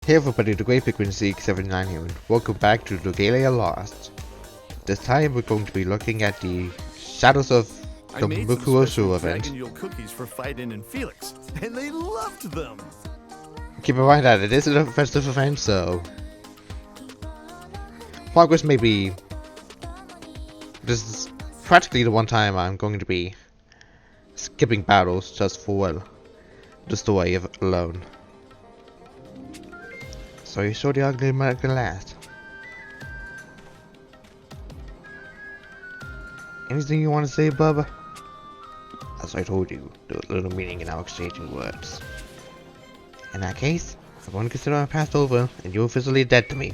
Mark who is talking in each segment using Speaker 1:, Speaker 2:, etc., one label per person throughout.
Speaker 1: Hey everybody, the Great Penguin Zeke79 here, and welcome back to Dragalia Lost. This time we're going to be looking at the shadows of the Mukuroshu event.
Speaker 2: Dragon cookies for Fightin and Felix, and they loved them.
Speaker 1: Keep in mind that it is a festive event, so progress may be. This is practically the one time I'm going to be skipping battles just for, well, the story alone. So you sure the ugly might can last? Anything you want to say, Bubba? As I told you, there was little meaning in our exchanging words. In that case, I'm going to consider I passed over, and you're officially dead to me.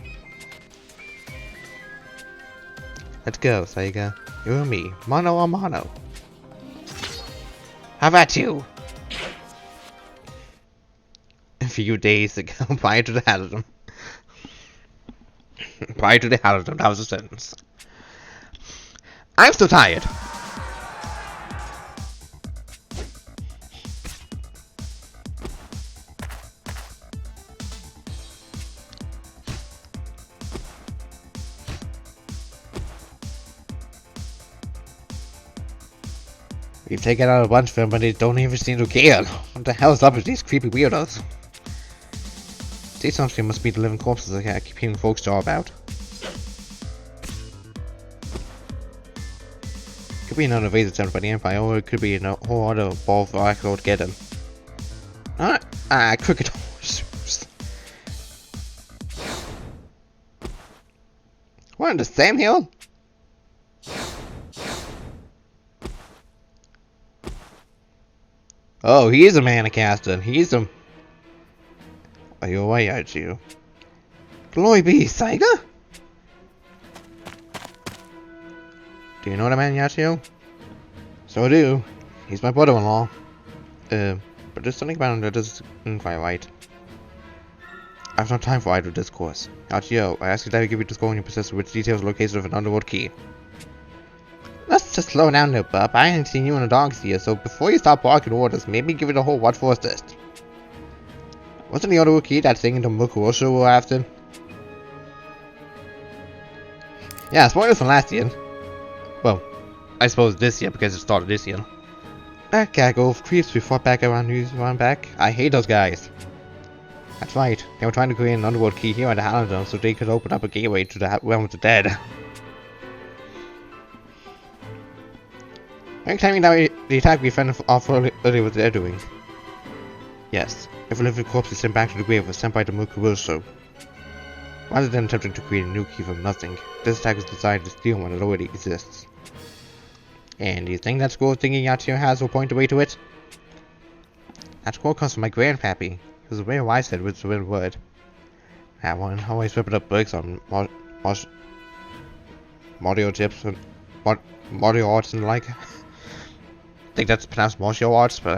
Speaker 1: Let's go, Saiga. You and me, mano a mano. How about you? A few days ago, prior to the Halidom. Prior to the Halidom, that was a sentence. I'm still tired. We've taken out a bunch of them, but they don't even seem to care. What the hell's up with these creepy weirdos? These something must be the living corpses I keep hearing folks talk about. Could be another invasive attempt by the Empire, or it could be a whole other ball of wax altogether. Cricket horse. What in the same hill? Oh, he is a manicaster. He's a. Are you away, aren't you? Glory be, Saiga! Do you know the man, Yachio? So I do. He's my brother-in-law. But there's something about him that doesn't quite right. I have no time for idle discourse. Yachio, I ask you to give you the score and you possess with details located of an underworld key. Let's just slow down there, bub. I ain't seen you in the dogs here, so before you start barking orders, maybe give it a whole what for assist. Wasn't the other key that thing in the Mukuroshu we're after? Yeah, spoilers from last year. Well, I suppose this year because it started this year. That gaggle of creeps we fought back around news run back. I hate those guys. That's right. They were trying to create an underworld key here at the Halidom so they could open up a gateway to the realm of the dead. Are you telling me that the attack we fended off earlier what they're doing? Yes. Every living corpse is sent back to the grave was sent by the Mukuroshu. Rather than attempting to create a new key from nothing, this attack was designed to steal one that already exists. And do you think that scroll thingy Yachio has will point the way to it? That scroll comes from my grandpappy. He was a very wise head with the written word. That one always whipping up bricks on Mario tips and Mario arts and the like. I think that's pronounced martial arts, but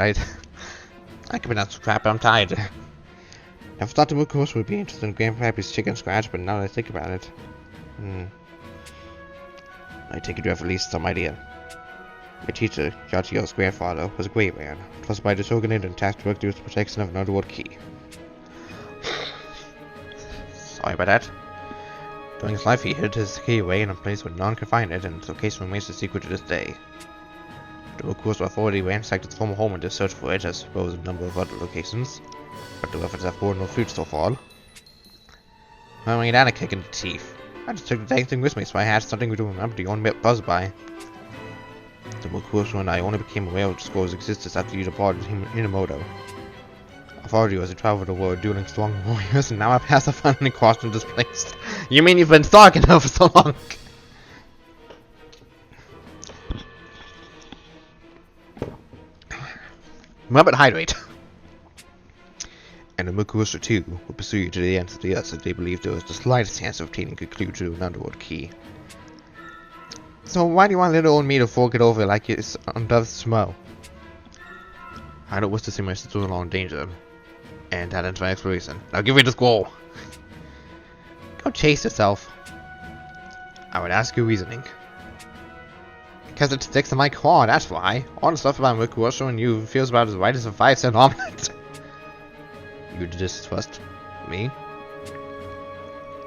Speaker 1: I can pronounce crap, but I'm tired. Never thought the Mukuroshu would be interested in Grandpappy's chicken scratch, but now that I think about it, I take it you have at least some idea. My teacher, Yachio's grandfather, was a great man, trusted by the shogunate and tasked directly with the protection of an underworld key. Sorry about that. During his life, he hid his key away in a place where none could find it, and its location remains a secret to this day. The Mukuroshu authority ransacked its former home in their search for it, as well as a number of other locations, but the efforts have borne no fruit so far. I mean, that a kick in the teeth. I just took the dang thing with me, so I had something to remember the only buzz by. The Mukuroshu and I only became aware of the scroll's existence after you departed Hinamoto. Authority was a travel the world dueling strong warriors, and now I pass up finally crossed in this place. You mean you've been stalking her for so long? Remember to hydrate. And the Mukuroshu too will pursue you to the ends of the earth if they believe there is the slightest chance of obtaining a clue to an underworld key. So why do you want little old me to fork it over like it's on Dove's Smo? I don't wish to see my sister in law in danger. And that ends my exploration. Now give me the scroll! Go chase yourself. I would ask your reasoning. Because it sticks to my core, that's why. All the stuff about Mukuroshu and you feels about as right as a 5-cent omelet. You distrust me?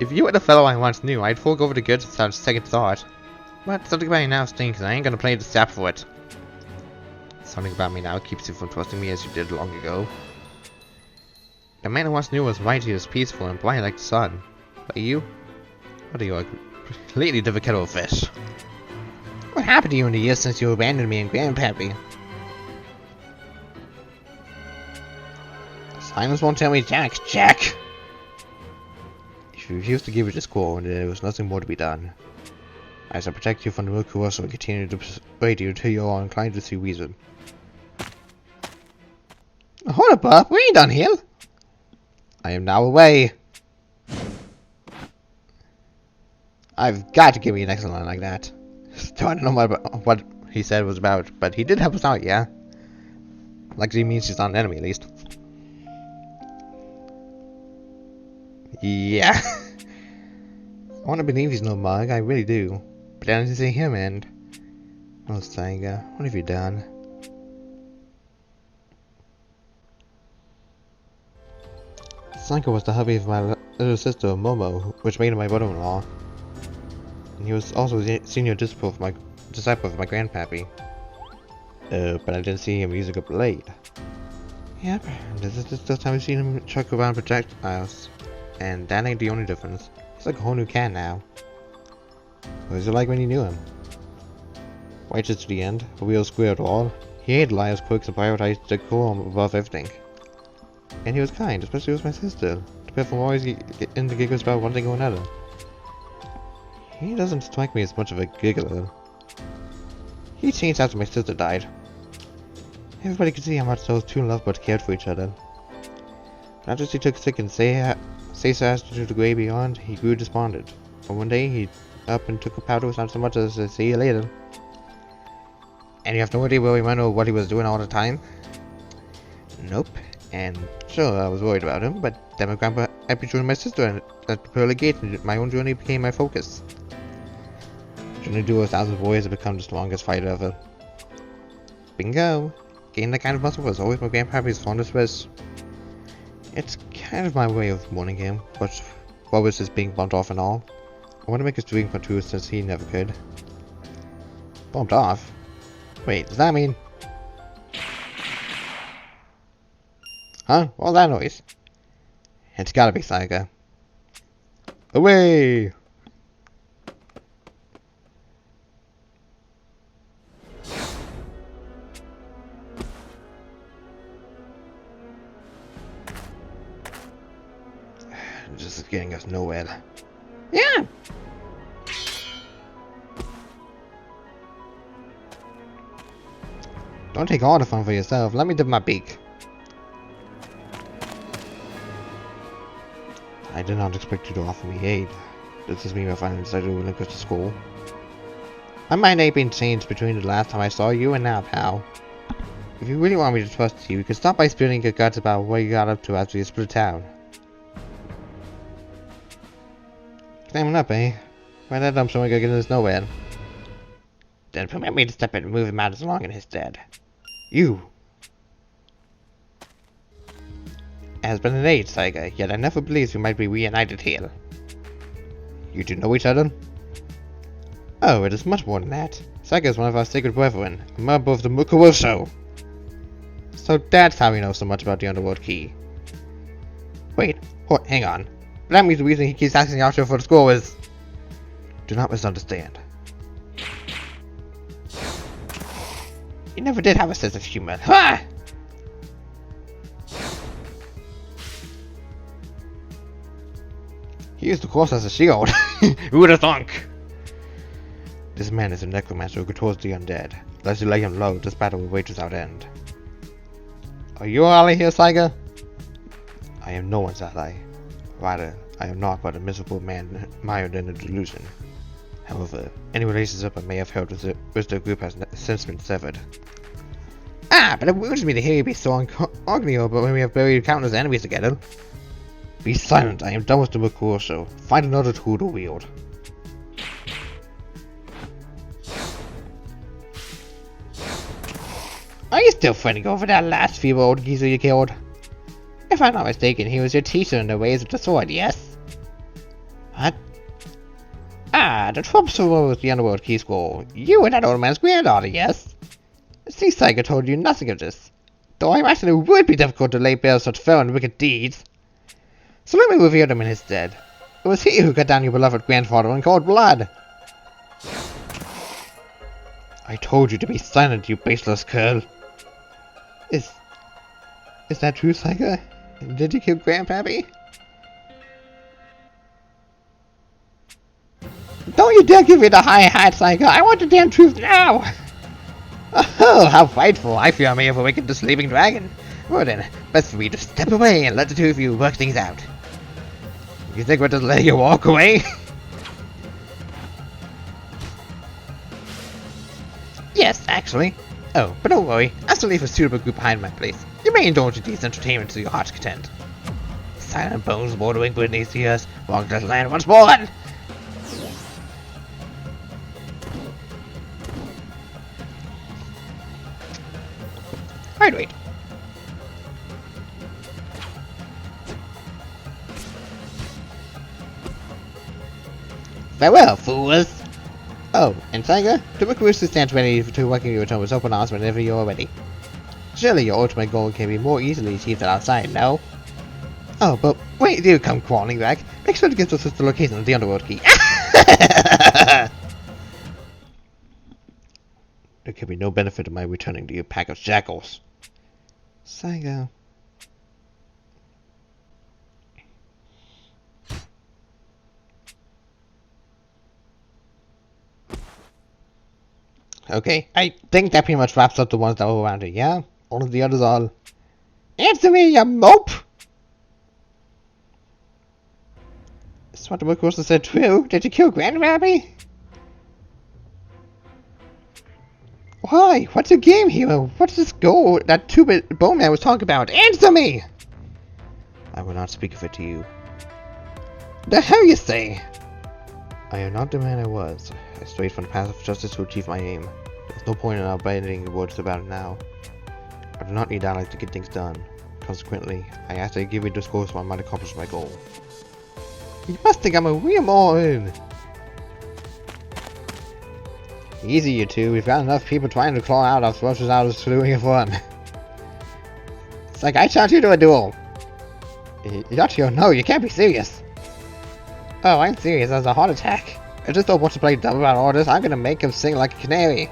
Speaker 1: If you were the fellow I once knew, I'd fork over the goods without a second thought. But something about you now stinks, and I ain't gonna play the sap for it. Something about me now keeps you from trusting me as you did long ago. The man I once knew was mighty, was peaceful, and bright like the sun. But you? What are you, a completely different kettle of fish? What happened to you in the years since you abandoned me and Grandpappy? Silence won't tell me Jack. Jack! If you refuse to give it this call, then there was nothing more to be done. I shall protect you from the Mukuroshu and continue to persuade you until you are inclined to see reason. Hold up, Bob. We ain't done here. I am now away. I've got to give me an excellent line like that. Still, I don't know what he said was about, but he did help us out, yeah? Like he means he's not an enemy, at least. Yeah. I want to believe he's no mug, I really do. But then I didn't see him, and... Oh, Saiga, what have you done? Saiga was the hubby of my little sister, Momo, which made him my brother-in-law. And he was also the senior disciple of my Grandpappy. But I didn't see him using a blade. Yep, this is the first time I've seen him chuck around projectiles. And that ain't the only difference. He's like a whole new cat now. What was it like when you knew him? Righteous to the end, a real square at all. He hated liars, quirks, and prioritized decorum above everything. And he was kind, especially with my sister. The pair from always into giggles about one thing or another. He doesn't strike me as much of a giggler. He changed after my sister died. Everybody could see how much those two in love but cared for each other. But after she took sick and say so as to the grave beyond, he grew despondent. But one day he up and took a powder without so much as a see you later. And you have no idea where he went or what he was doing all the time? Nope. And sure, I was worried about him, but then my grandpa joined my sister at the pearly gate, and my own journey became my focus. Journey to 1,000 warriors to become the strongest fighter ever. Bingo! Gaining that kind of muscle was always my grandpappy's fondest wish. It's kind of my way of mourning him, but what with his being bumped off and all, I want to make his dream come true since he never could. Bumped off? Wait, does that mean... Huh? What's that noise? It's gotta be Saiga. Away! This is getting us nowhere. Yeah! Don't take all the fun for yourself. Let me dip my beak. I did not expect you to offer me aid. This is me if I decided to relinquish the school. My mind ain't been changed between the last time I saw you and now, pal. If you really want me to trust you, you can stop by spilling your guts about what you got up to after you split town. Climbing up, eh? Why that dumb someone gonna get us nowhere? Then permit me to step in and move matters along in his stead. You! It has been an age, Saiga, yet I never believed we might be reunited here. You two know each other? Oh, it is much more than that. Saiga is one of our sacred brethren, a member of the Mukuroshu. So that's how we know so much about the Underworld Key. Wait, hang on. That means the reason he keeps asking after for the school is... Do not misunderstand. He never did have a sense of humor. Ha! He used the cross as a shield. Who would have thunk? This man is a necromancer who controls the undead. Unless you lay him low, this battle will wage without end. Are you ally here, Saiga? I am no one's ally. Rather, I am not but a miserable man mired in a delusion. However, any relationship I may have held with the group has since been severed. Ah, but it wounds me to hear you be so arguing about when we have buried countless enemies together. Be silent, I am done with the Mukuroshu. Find another tool to wield. Are you still fretting over that last feeble-old geezer you killed? If I'm not mistaken, he was your teacher in the ways of the sword, yes? What? Ah, the trouble with the underworld key scroll. You and that old man's granddaughter, yes? See, Saiga told you nothing of this. Though I imagine it would be difficult to lay bare such fell and wicked deeds. So let me reveal them in his stead. It was he who cut down your beloved grandfather in cold blood. I told you to be silent, you baseless cur. Is that true, Saiga? Did you kill Grandpappy? Don't you dare give me the high hat, Saiga! I want the damn truth now! Oh, how frightful! I fear I may have awakened the sleeping dragon. Well then, best for me to step away and let the two of you work things out. You think we're just letting you walk away? Yes, actually. Oh, but don't worry, I'll still leave a suitable group behind my place. You may indulge in these entertainments to your heart's content. Silent bones bordering beneath the earth, walk this land once more! Wait. Farewell, fools! Oh, and Tiger, the Mukuroshu stands ready to welcome you return with open arms whenever you are ready. Surely your ultimate goal can be more easily achieved than outside, no? Oh, but wait till you come crawling back. Make sure to get us the location of the underworld key. There could be no benefit in my returning to you pack of jackals. Saiga. Okay, I think that pretty much wraps up the ones that were around here, yeah? All of the others are... Answer me, you mope! Is what the Mukuroshu said true? Did you kill Grandpappy? Why? What's your game, hero? What's this goal that two-bit bone man was talking about? Answer me! I will not speak of it to you. The hell you say? I am not the man I was. I strayed from the path of justice to achieve my aim. There's no point in abandoning words about it now. I do not need allies to get things done. Consequently, I ask that you give me discourse so I might accomplish my goal. You must think I'm a real moron! Easy, you two. We've got enough people trying to claw out our throats out of doing it fun. It's like I challenge you to a duel. Yachio, no, you can't be serious. Oh, I'm serious. That's a heart attack. I just don't want to play dumb about all this. I'm gonna make him sing like a canary.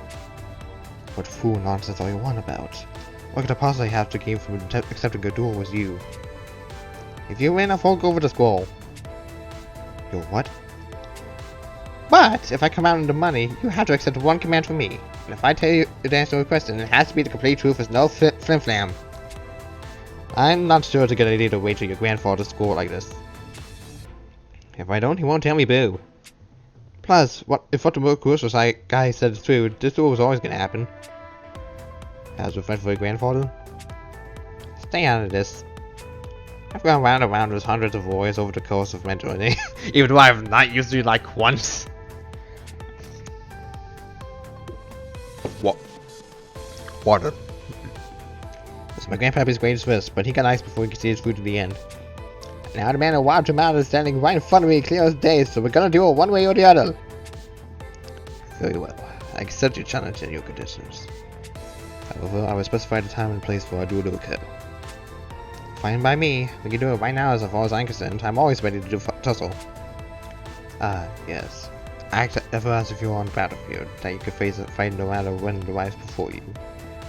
Speaker 1: What fool nonsense are you on about? What could I possibly have to gain from accepting a duel with you? If you win, I'll fork over the scroll. Yo, what? But if I come out into money, you have to accept one command from me. And if I tell you to answer to a question, it has to be the complete truth with no flim-flam. I'm not sure it's a good idea to wait till your grandfather score like this. If I don't, he won't tell me boo. Plus, if what the Mukuroshu guy said is true, this duel was always gonna happen. As a friend for your grandfather? Stay out of this. I've gone round and round with hundreds of warriors over the course of my journey, even though I've not used you like once. What? It's my grandpappy's greatest risk, but he got ice before he could see his food to the end. Now the man who robbed him out is standing right in front of me, clear as day, so we're gonna do it one way or the other. Very well. I accept your challenge and your conditions. However, I will specify the time and place for our duel to occur. Fine by me. We can do it right now as far as I'm concerned. I'm always ready to do tussle. Ah, yes. Act ever as if you were on the battlefield, that you could face a fight no matter when it arrives before you.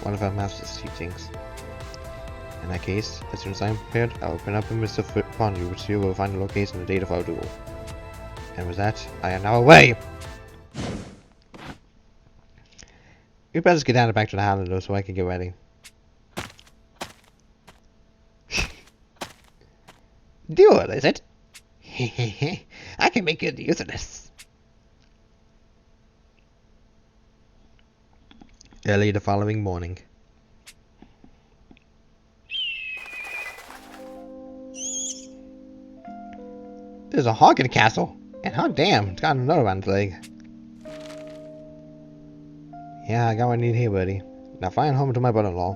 Speaker 1: One of our master's teachings. In that case, as soon as I'm prepared, I will open up a missive upon you, which you will find the location and the date of our duel. And with that, I am now away! You better just get down and back to the Halidom so I can get ready. Duel, is it? Hehehe, I can make good use of this. Early the following morning. There's a hog in the castle, and hot damn, it's got another on its leg. Yeah, I got what I need here, buddy. Now fly home to my brother-in-law.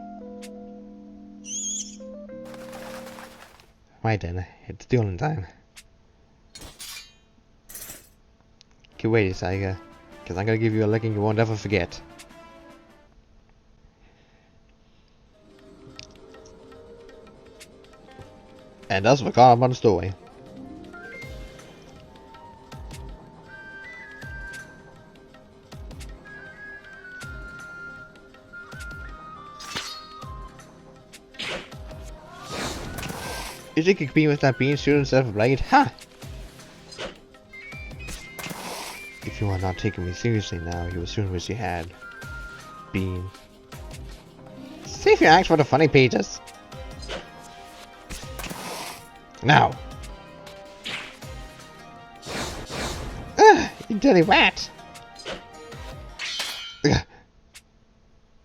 Speaker 1: Right then, it's dueling time. Get ready, Saiga, because I'm gonna give you a licking you won't ever forget. And that's what caught up on the story. You think you could be with that bean shooter instead of a blade? Ha! If you are not taking me seriously now, you will soon wish you had. Bean. See if you ask for the funny pages. Now! Ugh, you dirty rat! Ugh.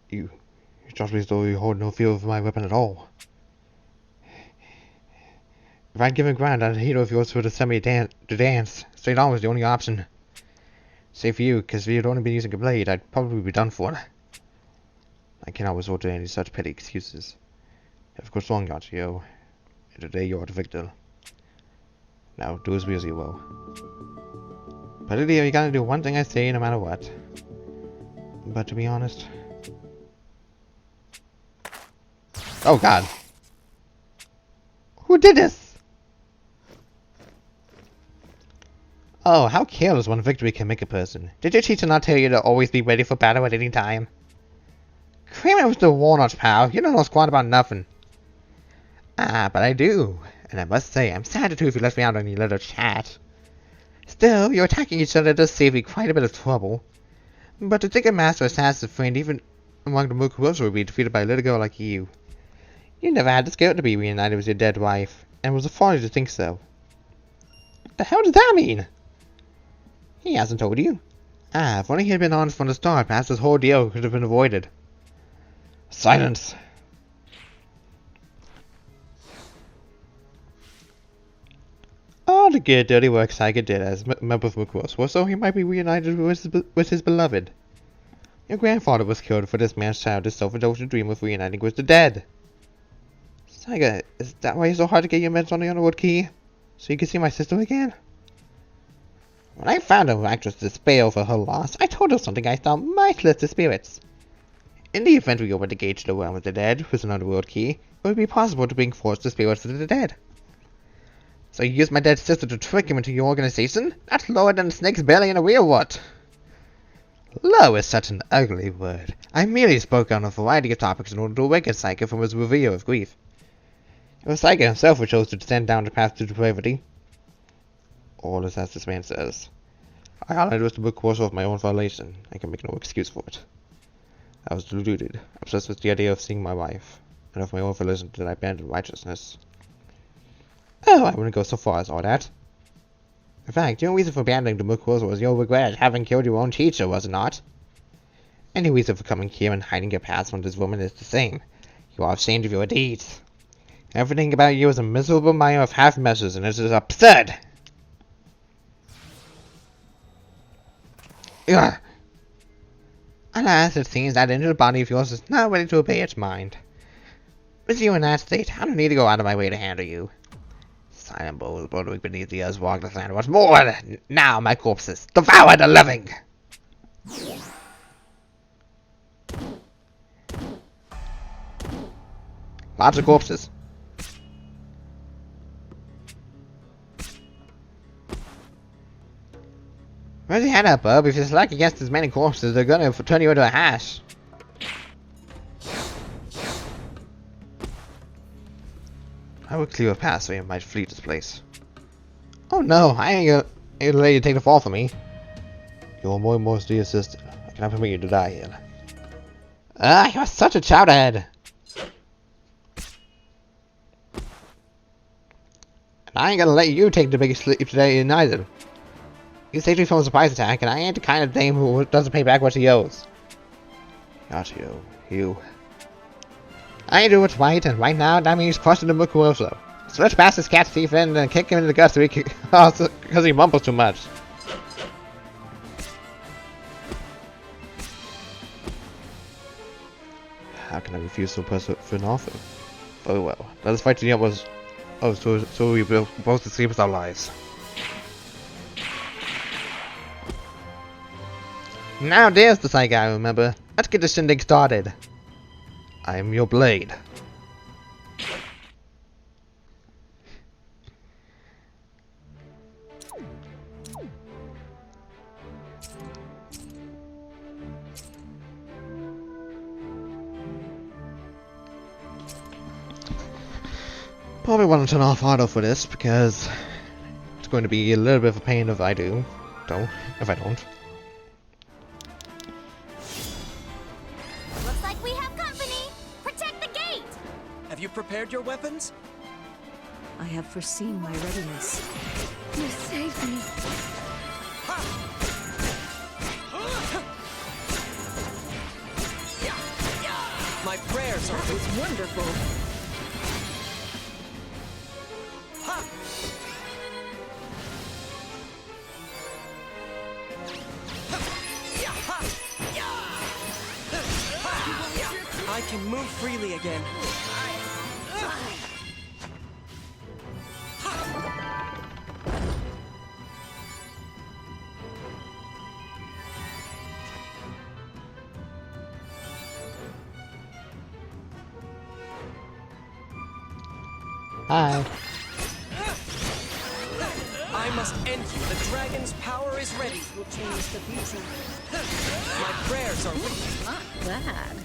Speaker 1: You trust me as though you hold no fear of my weapon at all. If I'd given ground on a hero of yours to send me to dance, straight on was the only option. Save for you, because if you'd only been using a blade, I'd probably be done for. I cannot resort to any such petty excuses. Of course, wrong, Yachio. And today you are the victor. Now, do as you will. But Lydia, you gotta do one thing I say no matter what. But to be honest... Oh god! Who did this? Oh, how careless one victory can make a person. Did your teacher not tell you to always be ready for battle at any time? Kramer was the Walnut's pal. You don't know squat about nothing. Ah, but I do. And I must say, I'm sad too if you left me out on your little chat. Still, your attacking each other does save me quite a bit of trouble. But to think a master assassin's friend, even among the Mukuroshu, would be defeated by a little girl like you. You never had the skill to be reunited with your dead wife, and was a folly to think so. What the hell does that mean? He hasn't told you. Ah, if only he had been honest from the start, perhaps this whole deal could have been avoided. Silence! All the good dirty work Saiga did as member of Mukuroshu, so he might be reunited with his beloved. Your grandfather was killed for this man's childish self-indulgent dream of reuniting with the dead. Saiga, is that why it's so hard to get your meds on the Underworld Key? So you can see my sister again? When I found her actress despair over her loss, I told her something I thought might lift the spirits. In the event we opened the gate to the realm of the dead with an Underworld Key, it would be possible to bring forth the spirits of the dead. So you used my dead sister to trick him into your organization? That's lower than a snake's belly in a real what? Low is such an ugly word. I merely spoke on a variety of topics in order to awaken Saiga from his reverie of grief. It was Saiga himself who chose to descend down the path to depravity. All is as this man says. I honored with the Mukuroshu of my own violation. I can make no excuse for it. I was deluded, obsessed with the idea of seeing my wife, and of my own volition that I abandoned righteousness. Oh, I wouldn't go so far as all that. In fact, your reason for abandoning the Mukuroshu was your regret at having killed your own teacher, was it not? Any reason for coming here and hiding your past from this woman is the same. You are ashamed of your deeds. Everything about you is a miserable mire of half measures, and it is absurd! Ugh. Alas, it seems that injured body of yours is not ready to obey its mind. With you in that state, I don't need to go out of my way to handle you. Silent bowl burrowing beneath the earth's walk the land once more. Now my corpses devour the living. Lots of corpses. Where's your head up, bub? If you slack against as many corpses, they're gonna turn you into a hash. I will clear a path so you might flee this place. Oh no, I ain't gonna let you take the fall for me. You are more and more dear sister. I cannot permit you to die here. Ah, you're such a chowderhead! And I ain't gonna let you take the biggest sleep today neither. You saved me from a surprise attack, and I ain't the kind of dame who doesn't pay back what she owes. Not you. You. I do what's right, and right now that means crushing the Mukuroshu. So let's pass this cat's teeth in and kick him in the guts because he mumbles too much. How can I refuse so perfect an offer? Very well. Let us fight to the utmost. Oh, so we both escape with our lives. Now there's the sight I remember. Let's get this shindig started. I am your blade. Probably want to turn off auto for this because it's going to be a little bit of a pain if I do. If I don't.
Speaker 3: Looks like we have company. Protect the gate.
Speaker 4: Have you prepared your weapons?
Speaker 5: I have foreseen my readiness.
Speaker 3: You saved me.
Speaker 4: My prayers are
Speaker 5: That was wonderful.
Speaker 4: I can move freely again.
Speaker 1: Hi.
Speaker 4: I must end you. The dragon's power is ready.
Speaker 5: Will change the future.
Speaker 4: My prayers are with you.
Speaker 5: Not bad.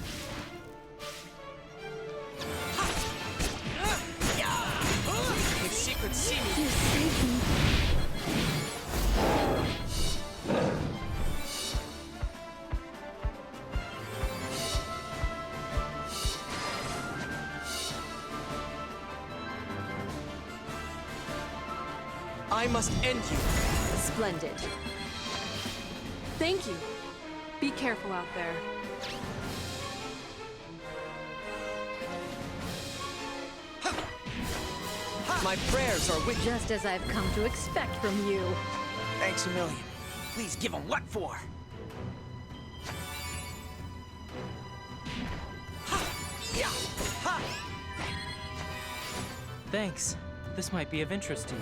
Speaker 4: If she could see me.
Speaker 3: You saved me.
Speaker 4: I must end you.
Speaker 5: Splendid.
Speaker 6: Thank you. Be careful out there.
Speaker 4: My prayers are with you.
Speaker 5: Just as I've come to expect from you.
Speaker 4: Thanks a million. Please give him what for?
Speaker 7: Thanks. This might be of interest to you.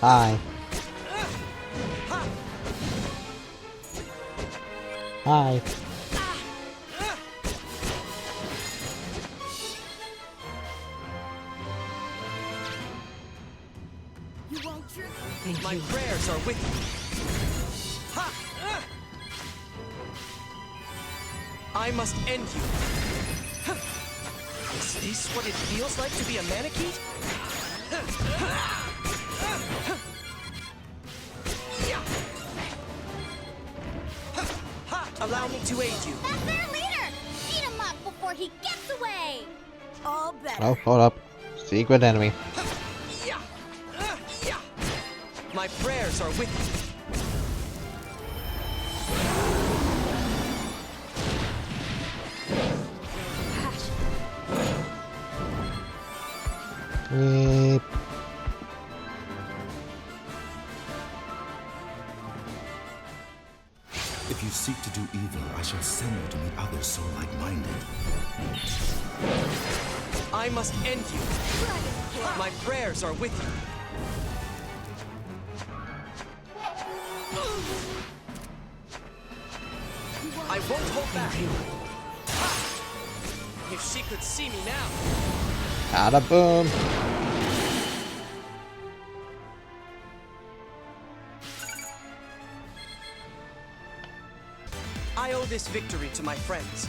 Speaker 1: Hi. Hi.
Speaker 3: You won't trick.
Speaker 5: Thank
Speaker 4: My
Speaker 5: you.
Speaker 4: prayers are with you. I must end you. Is this what it feels like to be a mannequin? Allow me to aid you.
Speaker 3: That's their leader. Beat him up before he gets away. All better.
Speaker 1: Oh, hold up. Secret enemy.
Speaker 4: My prayers are with
Speaker 1: Weep.
Speaker 8: If you seek to do evil, I shall send you to meet others so like-minded.
Speaker 4: you. I must end you. My prayers are with you. I won't hold back. If she could see me now.
Speaker 1: Bada boom.
Speaker 4: I owe this victory to my friends.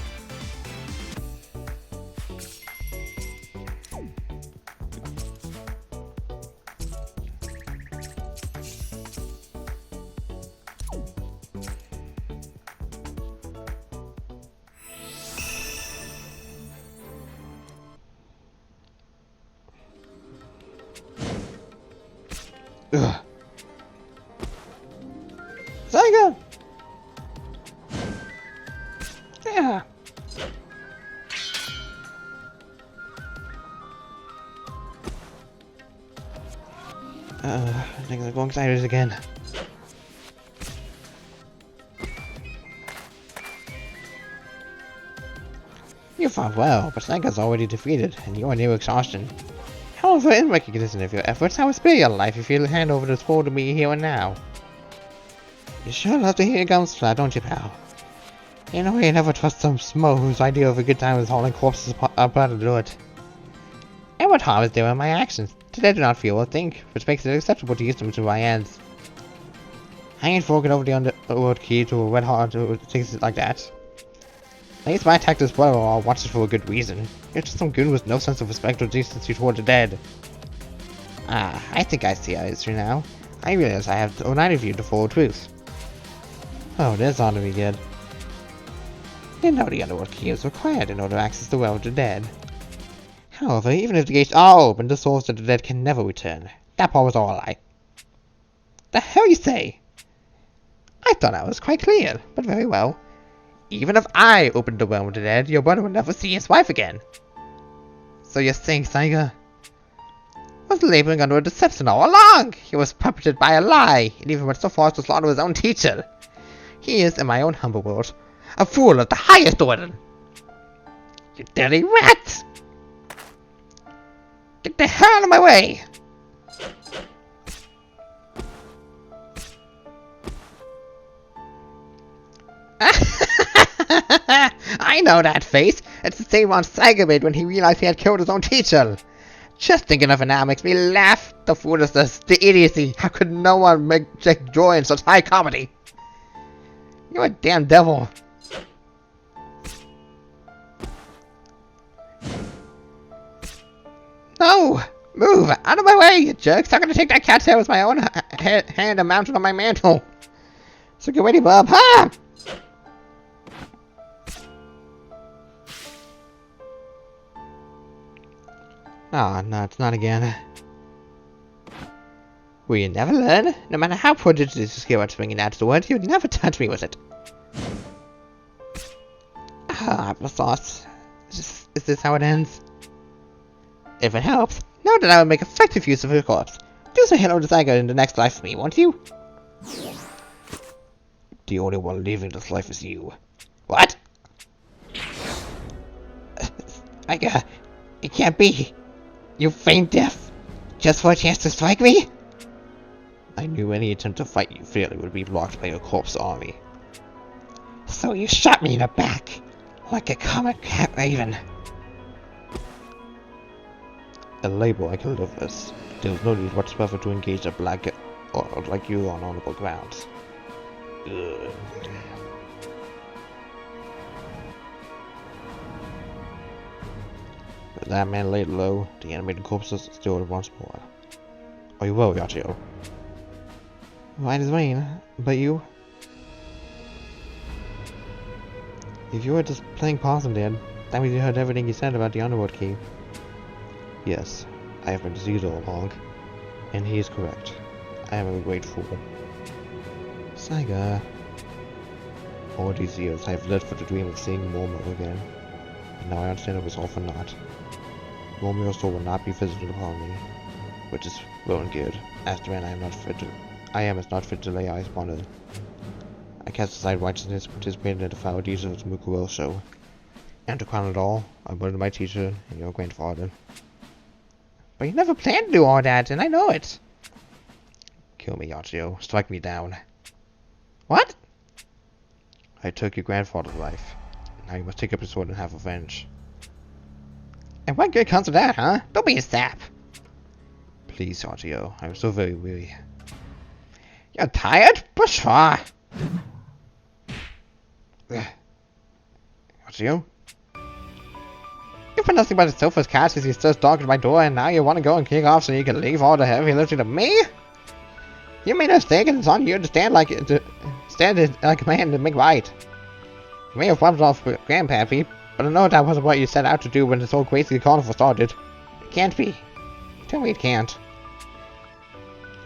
Speaker 1: Ugh. Saiga! Yeah. I think they're going excited again. You fought well, but Saiga's already defeated, and you are near exhaustion. However, in recognition of your efforts, I will spare your life if you hand over the sword to me here and now. You sure love to hear your guns flat, don't you, pal? You know, you never trust some smo whose idea of a good time is hauling corpses apart to do it. And what harm is there in my actions? Today I do not feel or think, which makes it acceptable to use them to my ends. I ain't forking over the underworld key to a red heart or things like that. At least my attack this brother all watched it for a good reason. You're just some goon with no sense of respect or decency toward the dead. Ah, I think I see how it is now. I realize I have united you the full truth. Oh, there's honor again. You know the underworld key is required in order to access the realm of the dead. However, even if the gates are open, the souls of the dead can never return. That part was all a lie. The hell you say? I thought I was quite clear, but very well. Even if I opened the realm of the dead, your brother would never see his wife again. So you're saying Saiga was laboring under a deception all along? He was puppeted by a lie, and even went so far as to slaughter his own teacher. He is, in my own humble world, a fool of the highest order. You dirty rat! Get the hell out of my way! I know that face. It's the same one Saiga made when he realized he had killed his own teacher. Just thinking of it now makes me laugh. The foolishness, the idiocy. How could no one take joy in such high comedy? You're a damn devil. No! Move! Out of my way, you jerks! I'm gonna take that cat's hair with my own hand and mount it on my mantle. So get ready, Bob. Ha! Ah, no, it's not again. Will you never learn? No matter how prodigious your skill at swinging out the word, you'd never touch me with it. Ah, applesauce. Is this how it ends? If it helps, know that I will make effective use of your corpse. Do say hello to Saiga in the next life for me, won't you? The only one leaving this life is you. What? Saiga, it can't be. You feigned death, just for a chance to strike me? I knew any attempt to fight you fairly would be blocked by your corpse army. So you shot me in the back, like a common cat raven. A label I can live with. There was no need whatsoever to engage a black or like you on honorable grounds. Ugh. With that man laid low, the animated corpses stirred once more. Are you well, Yachio? Right as rain, but you? If you were just playing possum, Dad, that means you heard everything he said about the underworld key. Yes, I have been deceived all along, and he is correct. I am a great fool. Saiga. All these years I have lived for the dream of seeing Momo again, and now I understand it was all for naught. Romeo's soul will not be visited upon me, which is well and good, as the man I am is not fit to lay eyes upon it. I cast aside righteousness, participated in the foul deeds of Mukuroshu, and to crown it all, I murdered my teacher and your grandfather. But you never planned to do all that, and I know it. Kill me, Yachio. Strike me down. What? I took your grandfather's life. Now you must take up your sword and have revenge. And what good comes of that, huh? Don't be a sap. Please, Yachio. I'm so very weary. You're tired? Pshaw! Yachio? You've been nothing but a sofa's cat since you still stalked at my door, and now you want to go and kick off so you can leave all the heavy lifting to me? You made a mistake, and it's on you to stand like a man and make right. You may have rubbed off Grandpappy, but I know that wasn't what you set out to do when this whole crazy carnival started. It can't be. Tell me it can't.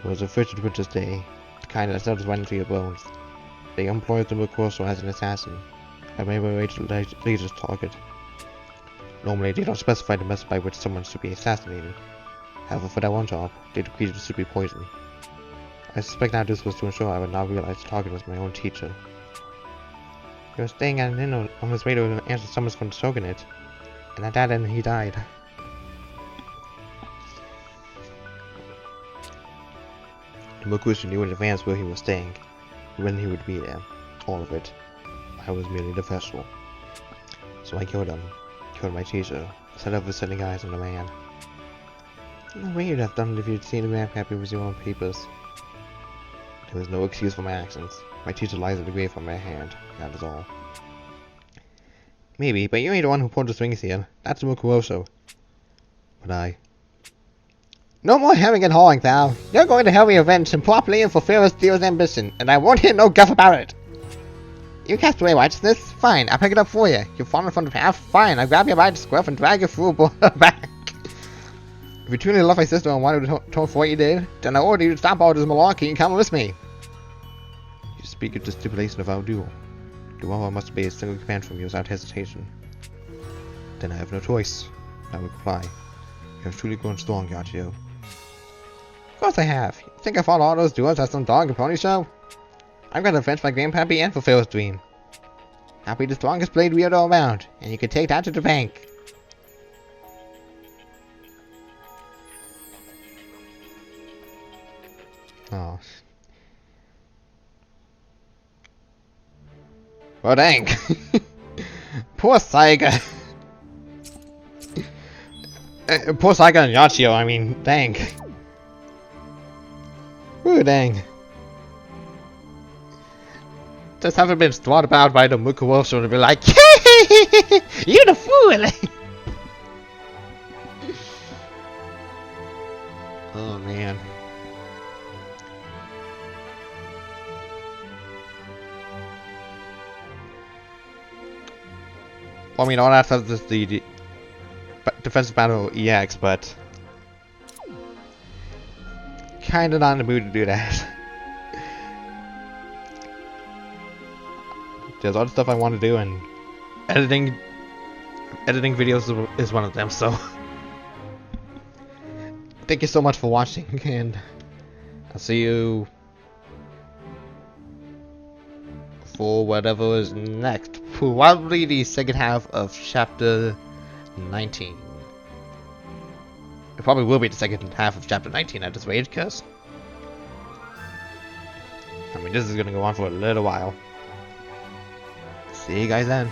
Speaker 1: It was the first of Winter's Day, the kind that starts running through your bones. They employed the Mukuroshu as an assassin. I made my way to the leader's target. Normally, they don't specify the method by which someone should be assassinated. However, for that one job, they decreed it should be poison. I suspect now this was to ensure I would not realize the target was my own teacher. He was staying at an inn on his way to answer summons from the Shogunate, and at that end he died. The Mukuroshu knew in advance where he was staying, when he would be there. All of it. I was merely the vessel. So I killed him. Killed my teacher, instead of setting eyes on the man. No way you'd have done it if you'd seen the man happy with your own papers. There was no excuse for my actions. My teacher lies at the grave on my hand. That is all. Maybe, but you ain't the one who pulled the strings here. That's Mukuroshu. But I... No more hemming and hawing, Thou. You're going to help me avenge and properly and fulfill his dear's ambition, and I won't hear no guff about it. You cast away righteousness? Fine, I'll pick it up for you. You've fallen from the path? Fine, I'll grab you by the scruff and drag you through back. If you truly love my sister and wanted to atone for what you did, then I order you to stop all this malarkey and come with me. You speak of the stipulation of our duel. The one must obey a single command from you without hesitation. Then I have no choice. I will comply. You have truly grown strong, Yachio. Of course I have. You think I fought all those duels at some dog and pony show? I'm gonna avenge my grandpappy and fulfill his dream. I'll be the strongest blade weirdo around, and you can take that to the bank. Oh. Oh dang. Poor Saiga. Poor Saiga and Yachio, I mean, dang. Ooh, dang. Just haven't been thought about by the Mukuroshu to be like, you the fool! Oh man. Well, I mean, all that stuff is the defensive battle EX, but kinda not in the mood to do that. There's other stuff I want to do, and editing videos is one of them, so thank you so much for watching, and I'll see you for whatever is next. Probably the second half of chapter 19. It probably will be the second half of chapter 19 at this rate, because I mean, this is gonna go on for a little while. See you guys then.